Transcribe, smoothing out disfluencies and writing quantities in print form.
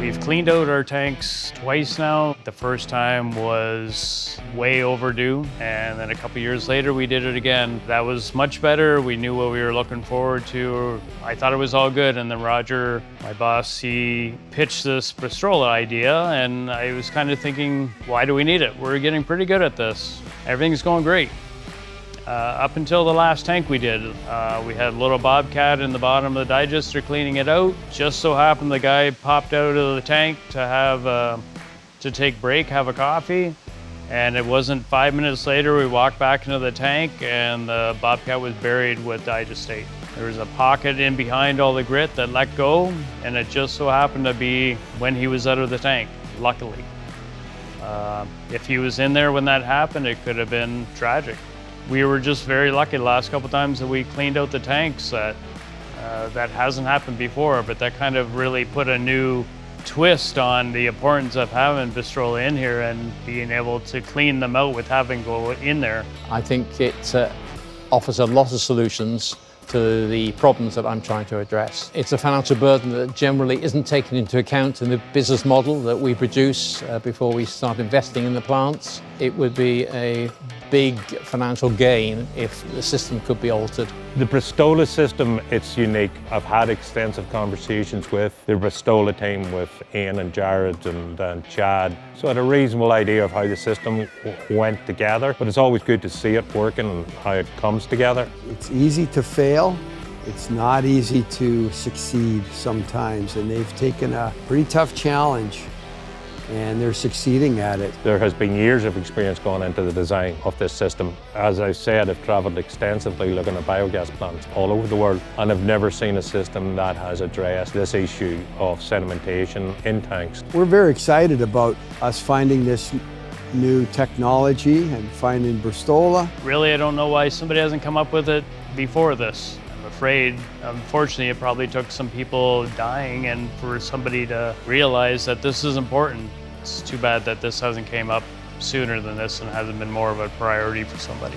We've cleaned out our tanks twice now. The first time was way overdue, and then a couple years later we did it again. That was much better. We knew what we were looking forward to. I thought it was all good, and then Roger, my boss, he pitched this Bristola idea, and I was kind of thinking, why do we need it? We're getting pretty good at this. Everything's going great. Up until the last tank we did, we had a little bobcat in the bottom of the digester cleaning it out. Just so happened the guy popped out of the tank to take break, have a coffee. And it wasn't 5 minutes later, we walked back into the tank and the bobcat was buried with digestate. There was a pocket in behind all the grit that let go, and it just so happened to be when he was out of the tank, luckily. If he was in there when that happened, it could have been tragic. We were just very lucky the last couple times that we cleaned out the tanks that hasn't happened before, but that kind of really put a new twist on the importance of having Bristola in here and being able to clean them out with having go in there. I think it offers a lot of solutions to the problems that I'm trying to address. It's a financial burden that generally isn't taken into account in the business model that we produce before we start investing in the plants. It would be a big financial gain if the system could be altered. The Bristola system, it's unique. I've had extensive conversations with the Bristola team, with Ian and Jared and Chad. So I had a reasonable idea of how the system went together, but it's always good to see it working and how it comes together. It's easy to fail. It's not easy to succeed sometimes, and they've taken a pretty tough challenge and they're succeeding at it. There has been years of experience going into the design of this system. As I said, I've travelled extensively looking at biogas plants all over the world, and I've never seen a system that has addressed this issue of sedimentation in tanks. We're very excited about us finding this new technology and finding Bristola. Really, I don't know why somebody hasn't come up with it before this. I'm afraid, unfortunately, it probably took some people dying and for somebody to realize that this is important. It's too bad that this hasn't came up sooner than this and hasn't been more of a priority for somebody.